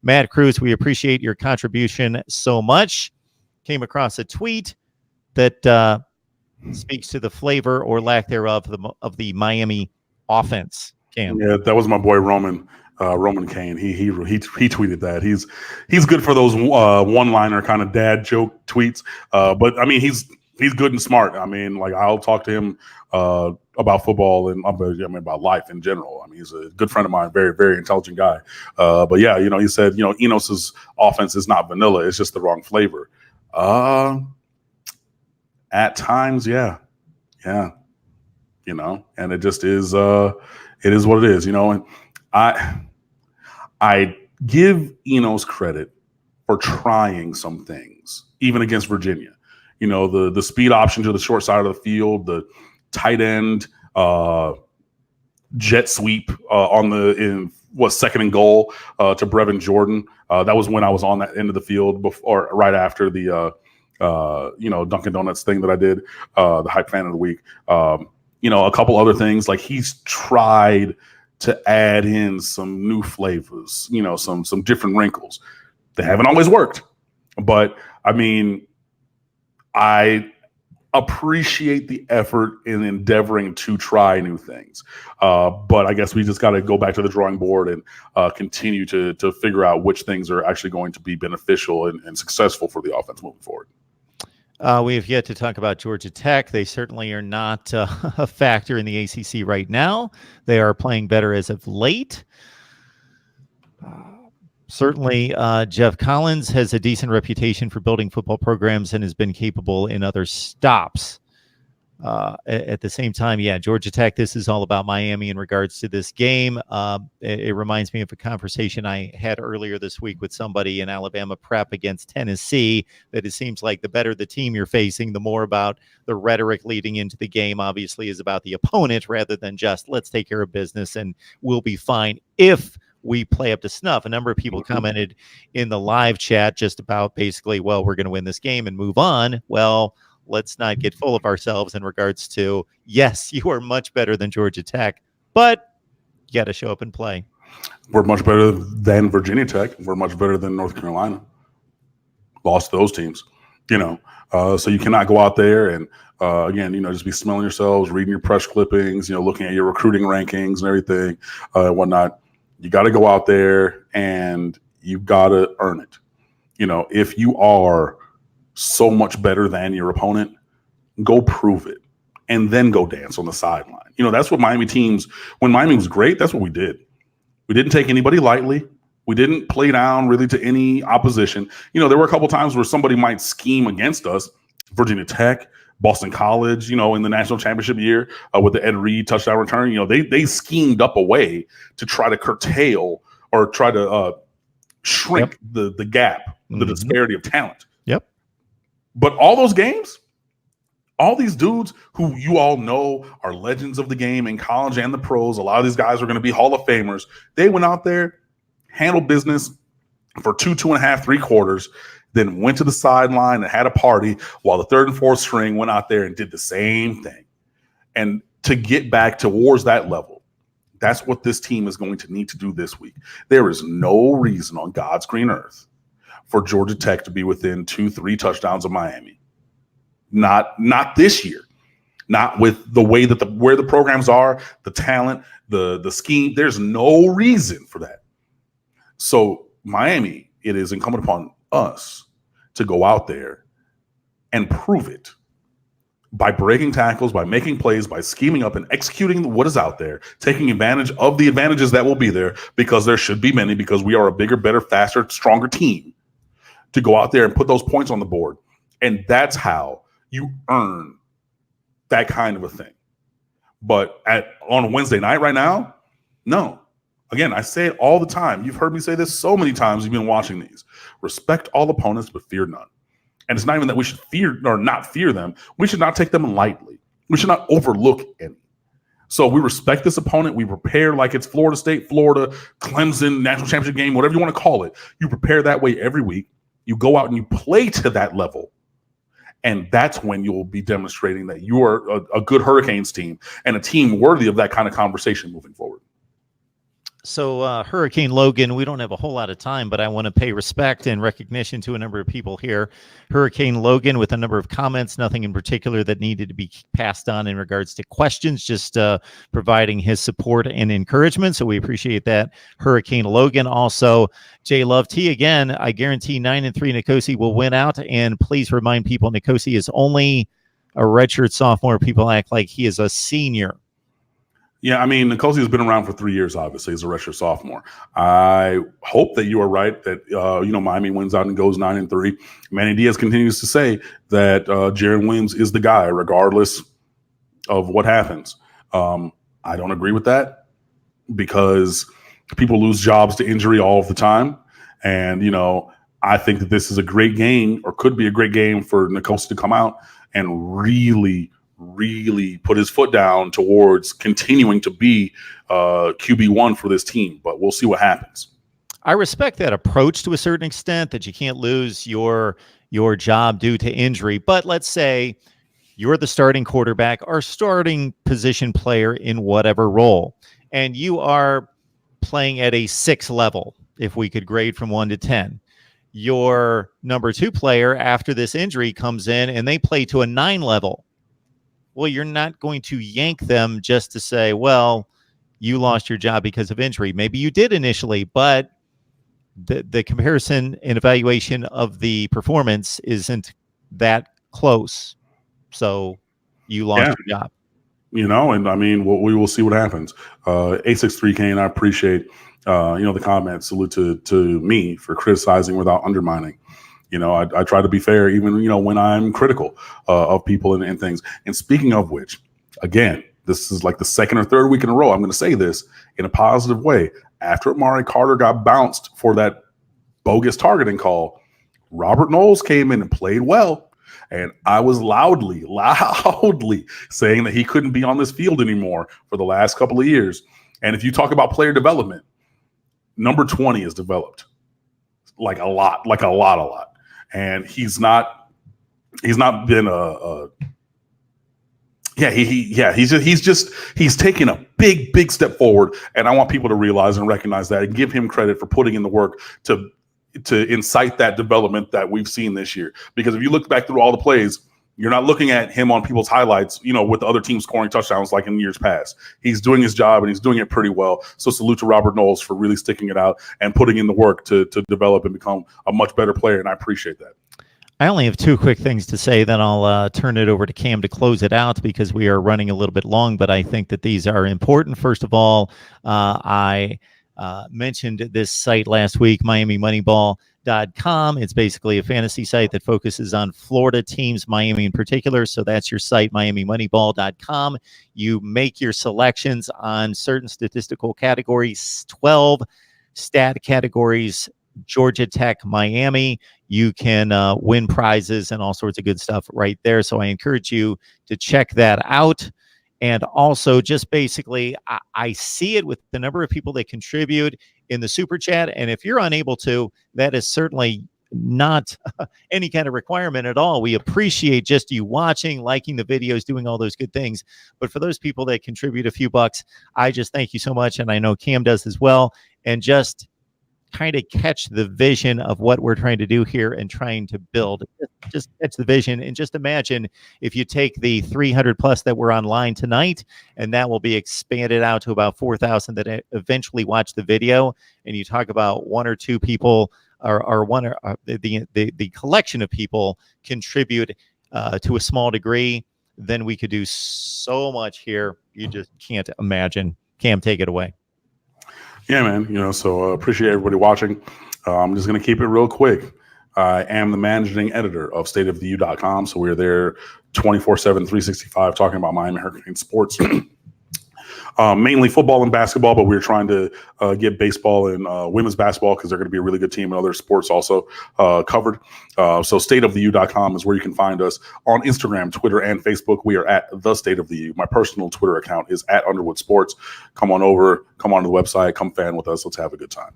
Matt Cruz, we appreciate your contribution so much. Came across a tweet that speaks to the flavor or lack thereof of the Miami offense. Cam. Yeah, that was my boy Roman Kane. He tweeted that. He's good for those one-liner kind of dad joke tweets. But I mean, he's good and smart. I mean, like I'll talk to him about football and about life in general. I mean, he's a good friend of mine, very, very intelligent guy. But yeah, he said, Enos's offense is not vanilla. It's just the wrong flavor. At times, yeah. And it just is, it is what it is, and I give Enos credit for trying some things, even against Virginia. The speed option to the short side of the field, the tight end jet sweep second and goal to Brevin Jordan. That was when I was on that end of the field before, right after the Dunkin' Donuts thing that I did, the hype fan of the week. A couple other things, like he's tried to add in some new flavors, some different wrinkles. They haven't always worked, but I mean, I appreciate the effort in endeavoring to try new things. But I guess we just got to go back to the drawing board and continue to figure out which things are actually going to be beneficial and successful for the offense moving forward. We have yet to talk about Georgia Tech. They certainly are not a factor in the ACC right now. They are playing better as of late. Certainly, Jeff Collins has a decent reputation for building football programs and has been capable in other stops. At the same time, Georgia Tech, this is all about Miami in regards to this game. It reminds me of a conversation I had earlier this week with somebody in Alabama prep against Tennessee, that it seems like the better the team you're facing, the more about the rhetoric leading into the game obviously is about the opponent rather than just let's take care of business and we'll be fine if we play up to snuff. A number of people commented in the live chat just about basically, well, we're going to win this game and move on. Well, let's not get full of ourselves in regards to, yes, you are much better than Georgia Tech, but you got to show up and play. We're much better than Virginia Tech. We're much better than North Carolina. Lost to those teams, so you cannot go out there and, again, just be smelling yourselves, reading your press clippings, looking at your recruiting rankings and everything and whatnot. You got to go out there and you got to earn it. If you are so much better than your opponent, go prove it and then go dance on the sideline. That's what Miami teams, when Miami was great, that's what we did. We didn't take anybody lightly. We didn't play down really to any opposition. There were a couple times where somebody might scheme against us. Virginia Tech, Boston College, in the national championship year with the Ed Reed touchdown return, they schemed up a way to try to curtail or try to shrink the gap, the disparity of talent. Yep. But all those games, all these dudes who you all know are legends of the game in college and the pros, a lot of these guys are going to be Hall of Famers. They went out there, handled business for 2.5, 3 quarters, then went to the sideline and had a party while the third and fourth string went out there and did the same thing. And to get back towards that level, that's what this team is going to need to do this week. There is no reason on God's green earth for Georgia Tech to be within 2-3 touchdowns of Miami. Not this year. Not with the way that where the programs are, the talent, the scheme. There's no reason for that. So Miami, it is incumbent upon us to go out there and prove it by breaking tackles, by making plays, by scheming up and executing what is out there, taking advantage of the advantages that will be there, because there should be many, because we are a bigger, better, faster, stronger team, to go out there and put those points on the board. And that's how you earn that kind of a thing. But on Wednesday night right now, no. Again, I say it all the time. You've heard me say this so many times. You've been watching these. Respect all opponents, but fear none. And it's not even that we should fear or not fear them. We should not take them lightly. We should not overlook any. So we respect this opponent. We prepare like it's Florida State, Florida, Clemson, national championship game, whatever you want to call it. You prepare that way every week. You go out and you play to that level. And that's when you'll be demonstrating that you are a good Hurricanes team and a team worthy of that kind of conversation moving forward. So Hurricane Logan, we don't have a whole lot of time, but I want to pay respect and recognition to a number of people here. Hurricane Logan with a number of comments, nothing in particular that needed to be passed on in regards to questions, just providing his support and encouragement. So we appreciate that. Hurricane Logan. Also, J Love T again, I guarantee 9-3 Nikosi will win out. And please remind people Nikosi is only a redshirt sophomore. People act like he is a senior. Yeah, I mean, Nkosi has been around for 3 years, obviously, as a redshirt sophomore. I hope that you are right, that, Miami wins out and goes 9-3. Manny Diaz continues to say that Jaron Williams is the guy, regardless of what happens. I don't agree with that because people lose jobs to injury all of the time. And, I think that this is a great game, or could be a great game, for Nkosi to come out and really put his foot down towards continuing to be QB1 for this team, but we'll see what happens. I respect that approach to a certain extent, that you can't lose your job due to injury. But let's say you're the starting quarterback or starting position player in whatever role, and you are playing at a 6 level, if we could grade from 1 to 10. Your number 2 player after this injury comes in and they play to a 9 level. Well, you're not going to yank them just to say, well, you lost your job because of injury. Maybe you did initially, but the comparison and evaluation of the performance isn't that close. So you lost your job. And I mean, we will see what happens. 863 Kane, I appreciate, the comments. Salute to me for criticizing without undermining. I try to be fair, even, when I'm critical of people and things. And speaking of which, again, this is like the second or third week in a row, I'm going to say this in a positive way. After Amari Carter got bounced for that bogus targeting call, Robert Knowles came in and played well. And I was loudly saying that he couldn't be on this field anymore for the last couple of years. And if you talk about player development, number 20 is developed like a lot. And he's not been he's taken a big step forward. And I want people to realize and recognize that and give him credit for putting in the work to incite that development that we've seen this year. Because if you look back through all the plays, you're not looking at him on people's highlights, with the other team scoring touchdowns like in years past. He's doing his job and he's doing it pretty well. So salute to Robert Knowles for really sticking it out and putting in the work to develop and become a much better player. And I appreciate that. I only have 2 quick things to say, then I'll turn it over to Cam to close it out because we are running a little bit long, but I think that these are important. First of all, I mentioned this site last week, MiamiMoneyball.com. It's basically a fantasy site that focuses on Florida teams, Miami in particular. So that's your site, MiamiMoneyball.com. You make your selections on certain statistical categories, 12 stat categories, Georgia Tech, Miami. You can win prizes and all sorts of good stuff right there. So I encourage you to check that out. And also, just basically, I see it with the number of people that contribute in the super chat. And if you're unable to, that is certainly not any kind of requirement at all. We appreciate just you watching, liking the videos, doing all those good things. But for those people that contribute a few bucks, I just thank you so much. And I know Cam does as well. And just kind of catch the vision of what we're trying to do here and trying to build. Just catch the vision and just imagine if you take the 300 plus that were online tonight, and that will be expanded out to about 4,000 that eventually watch the video, and you talk about 1 or 2 people or one or the collection of people contribute to a small degree, then we could do so much here. You just can't imagine. Cam, take it away. Yeah, man. So appreciate everybody watching. I'm just going to keep it real quick. I am the managing editor of stateoftheu.com. So we're there 24/7, 365 talking about Miami Hurricane sports. Mainly football and basketball, but we're trying to get baseball and women's basketball because they're going to be a really good team and other sports also covered. So stateoftheu.com is where you can find us on Instagram, Twitter, and Facebook. We are at The State of the U. My personal Twitter account is at Underwood Sports. Come on over, come on to the website, come fan with us. Let's have a good time.